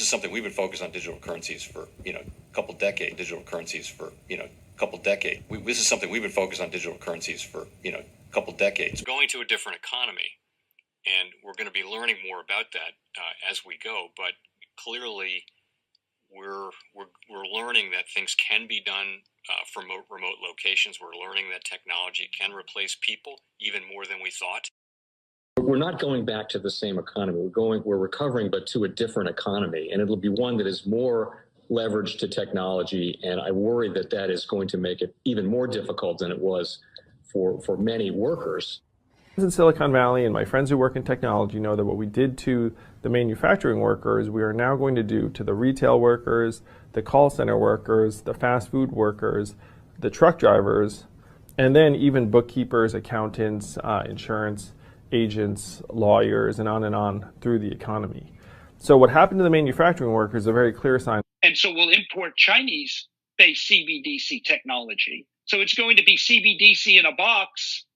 is something we've been focused on digital currencies for, a couple decades. This is something we've been focused on digital currencies for, a couple decades. Going to a different economy, and we're going to be learning more about that as we go. But clearly, we're learning that things can be done from remote locations. We're learning that technology can replace people even more than we thought. We're not going back to the same economy. We're recovering, but to a different economy, and it'll be one that is more leveraged to technology. And I worry that that is going to make it even more difficult than it was for many workers. In Silicon Valley, and my friends who work in technology know that what we did to the manufacturing workers, we are now going to do to the retail workers, the call center workers, the fast food workers, the truck drivers, and then even bookkeepers, accountants, insurance agents, lawyers, and on through the economy. So what happened to the manufacturing workers is a very clear sign. And so we'll import Chinese-based CBDC technology. So it's going to be CBDC in a box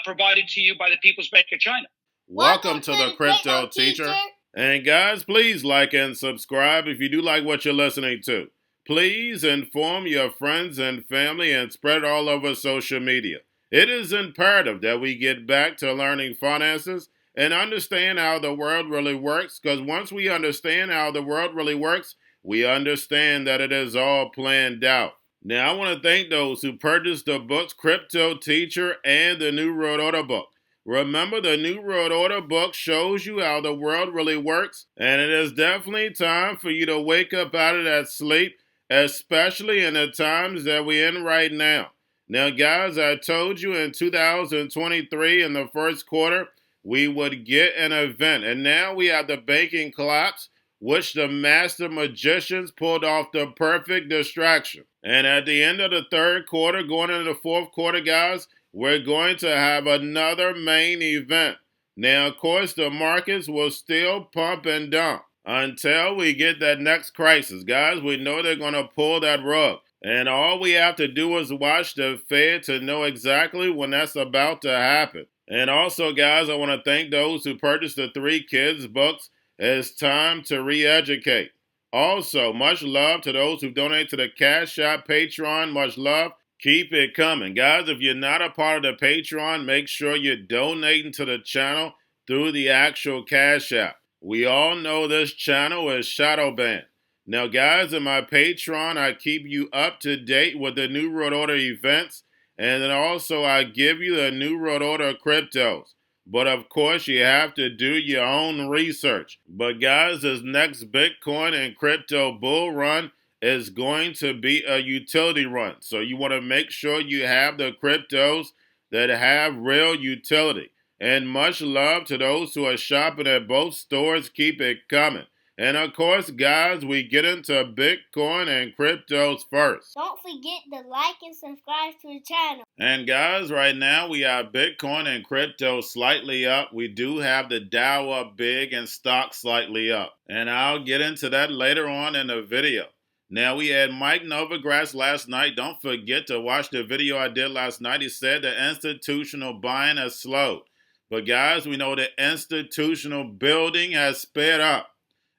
provided to you by the People's Bank of China. Welcome to the Crypto Teacher. And guys, please like and subscribe if you do like what you're listening to. Please inform your friends and family and spread it all over social media. It is imperative that we get back to learning finances and understand how the world really works, because once we understand how the world really works, we understand that it is all planned out. Now, I want to thank those who purchased the books Cryptoteacher and the New World Order book. Remember, the New World Order book shows you how the world really works, and it is definitely time for you to wake up out of that sleep, especially in the times that we're in right now. Now, guys, I told you in 2023 in the first quarter, we would get an event. And now we have the banking collapse, which the master magicians pulled off the perfect distraction. And at the end of the third quarter, going into the fourth quarter, guys, we're going to have another main event. Now, of course, the markets will still pump and dump until we get that next crisis. Guys, we know they're going to pull that rug. And all we have to do is watch the Fed to know exactly when that's about to happen. And also, guys, I want to thank those who purchased the 3 Kids books. It's time to re-educate. Also, much love to those who donate to the Cash App, Patreon. Much love. Keep it coming. Guys, if you're not a part of the Patreon, make sure you're donating to the channel through the actual Cash App. We all know this channel is shadow banned. Now, guys, in my Patreon, I keep you up to date with the New World Order events, and then also I give you the New World Order cryptos. But, of course, you have to do your own research. But, guys, this next Bitcoin and crypto bull run is going to be a utility run. So you want to make sure you have the cryptos that have real utility. And much love to those who are shopping at both stores. Keep it coming. And of course, guys, we get into Bitcoin and cryptos first. Don't forget to like and subscribe to the channel. And guys, right now we have Bitcoin and crypto slightly up. We do have the Dow up big and stock slightly up. And I'll get into that later on in the video. Now, we had Mike Novogratz last night. Don't forget to watch the video I did last night. He said the institutional buying has slowed. But guys, we know the institutional building has sped up.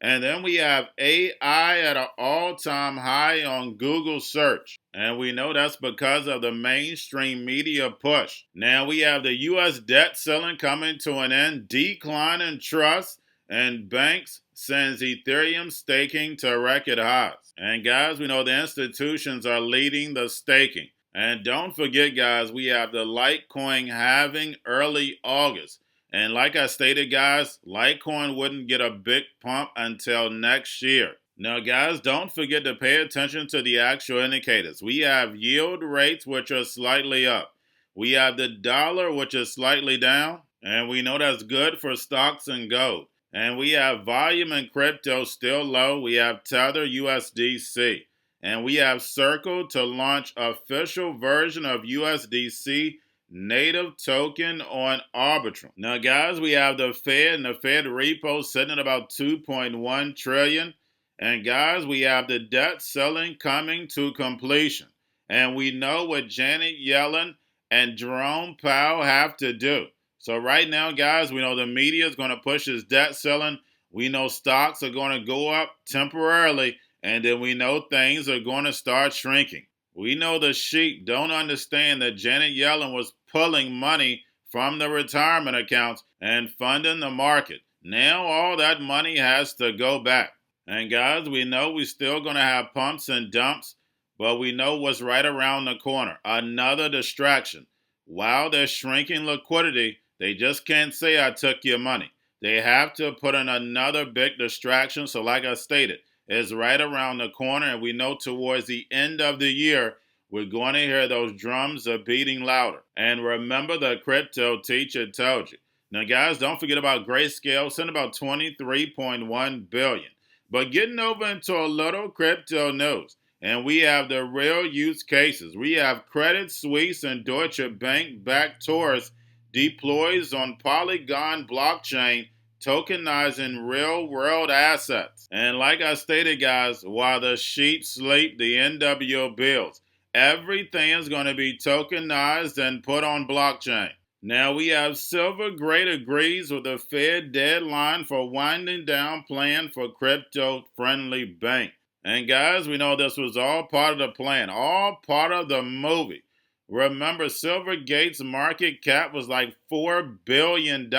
And then we have AI at an all-time high on Google search. And we know that's because of the mainstream media push. Now we have the U.S. debt ceiling coming to an end, decline in trust, and banks sends Ethereum staking to record highs. And guys, we know the institutions are leading the staking. And don't forget, guys, we have the Litecoin halving early August. And like I stated, guys, Litecoin wouldn't get a big pump until next year. Now, guys, don't forget to pay attention to the actual indicators. We have yield rates, which are slightly up. We have the dollar, which is slightly down. And we know that's good for stocks and gold. And we have volume in crypto still low. We have Tether USDC. And we have Circle to launch official version of USDC native token on Arbitrum. Now, guys, we have the Fed and the Fed repo sitting at about 2.1 trillion. And guys, we have the debt ceiling coming to completion. And we know what Janet Yellen and Jerome Powell have to do. So right now, guys, we know the media is going to push this debt ceiling. We know stocks are going to go up temporarily, and then we know things are going to start shrinking. We know the sheep don't understand that Janet Yellen was pulling money from the retirement accounts and funding the market. Now all that money has to go back. And guys, we know we're still going to have pumps and dumps, but we know what's right around the corner. Another distraction. While they're shrinking liquidity, they just can't say, I took your money. They have to put in another big distraction. So like I stated, it's right around the corner, and we know towards the end of the year, we're going to hear those drums are beating louder. And remember, the crypto teacher told you. Now, guys, don't forget about Grayscale, sent about $23.1 billion. But getting over into a little crypto news, and we have the real use cases. We have Credit Suisse and Deutsche Bank-backed taurus deploys on Polygon blockchain, tokenizing real-world assets. And like I stated, guys, while the sheep sleep, the NWO builds. Everything is going to be tokenized and put on blockchain. Now we have Silvergate agrees with the Fed deadline for winding down plan for crypto-friendly bank. And guys, we know this was all part of the plan, all part of the movie. Remember, Silvergate's market cap was like $4 billion.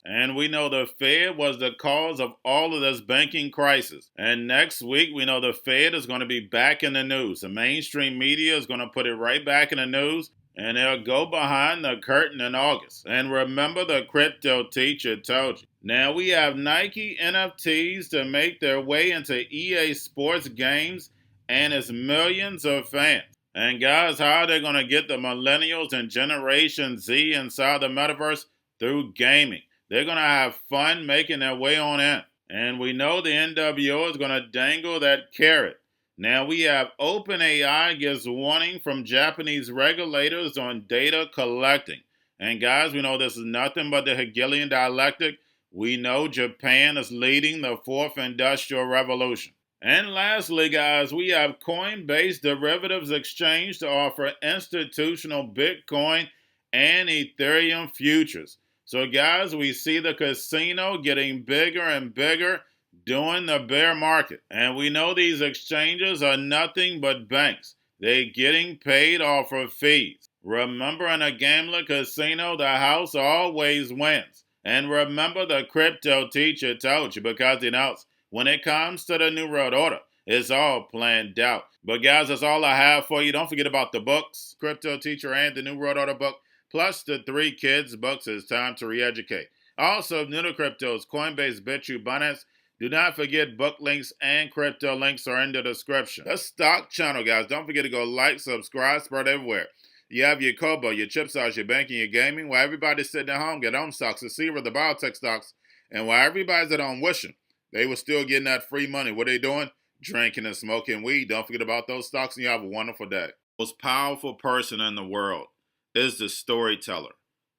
And we know the Fed was the cause of all of this banking crisis. And next week, we know the Fed is going to be back in the news. The mainstream media is going to put it right back in the news. And they'll go behind the curtain in August. And remember, the crypto teacher told you. Now we have Nike NFTs to make their way into EA Sports games and its millions of fans. And guys, how are they going to get the millennials and Generation Z inside the metaverse? Through gaming. They're going to have fun making their way on in. And we know the NWO is going to dangle that carrot. Now we have OpenAI gives warning from Japanese regulators on data collecting. And guys, we know this is nothing but the Hegelian dialectic. We know Japan is leading the fourth industrial revolution. And lastly, guys, we have Coinbase derivatives exchange to offer institutional Bitcoin and Ethereum futures. So guys, we see the casino getting bigger and bigger during the bear market. And we know these exchanges are nothing but banks. They're getting paid off of fees. Remember, in a gambling casino, the house always wins. And remember, the crypto teacher told you, because he knows when it comes to the New World Order, it's all planned out. But guys, that's all I have for you. Don't forget about the books, Crypto Teacher and the New World Order book, plus the 3 kids books. It's time to re-educate. Also, new to cryptos, Coinbase, Bitrue, Binance. Do not forget book links and crypto links are in the description. The stock channel, guys. Don't forget to go like, subscribe, spread everywhere. You have your Kobo, your chip stocks, your banking, your gaming. While everybody's sitting at home, get on stocks, the Xrp, the biotech stocks. And while everybody's at home wishing they were still getting that free money, what are they doing? Drinking and smoking weed. Don't forget about those stocks, and you have a wonderful day. The most powerful person in the world is the storyteller.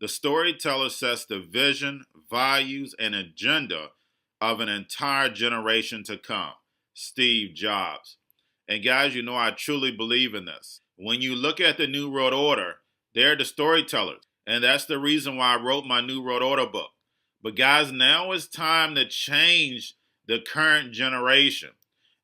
The storyteller sets the vision, values, and agenda of an entire generation to come. Steve Jobs. And guys, you know I truly believe in this. When you look at the New World Order, they're the storytellers. And that's the reason why I wrote my New World Order book. But guys, now it's time to change the current generation.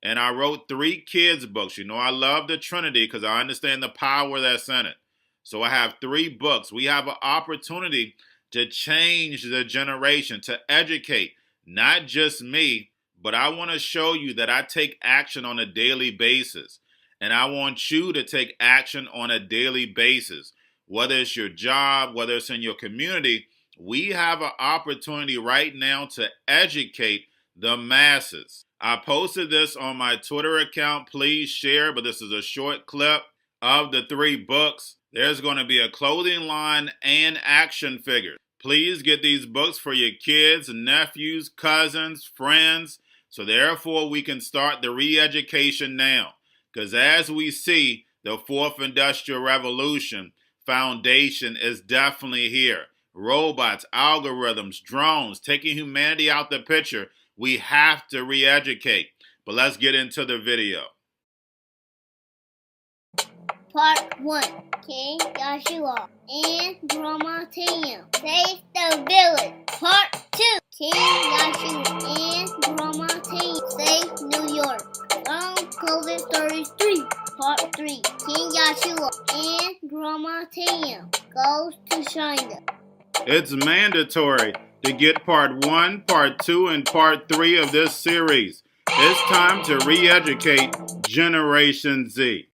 And I wrote 3 kids books. You know I love the Trinity because I understand the power that's in it. So I have 3 books. We have an opportunity to change the generation, to educate. Not just me, but I want to show you that I take action on a daily basis. And I want you to take action on a daily basis. Whether it's your job, whether it's in your community, we have an opportunity right now to educate the masses. I posted this on my Twitter account. Please share, but this is a short clip of the 3 books. There's going to be a clothing line and action figures. Please get these books for your kids, nephews, cousins, friends, so therefore we can start the re-education now. Because as we see, the 4th Industrial Revolution foundation is definitely here. Robots, algorithms, drones, taking humanity out the picture. We have to re-educate. But let's get into the video. Part 1. King Joshua and Drama Team save the village. Part 2. King Yashu and Grandma Tang save New York. Long COVID stories 3. Part 3. King Yashu and Grandma Tang goes to China. It's mandatory to get part 1, part 2, and part 3 of this series. It's time to re-educate Generation Z.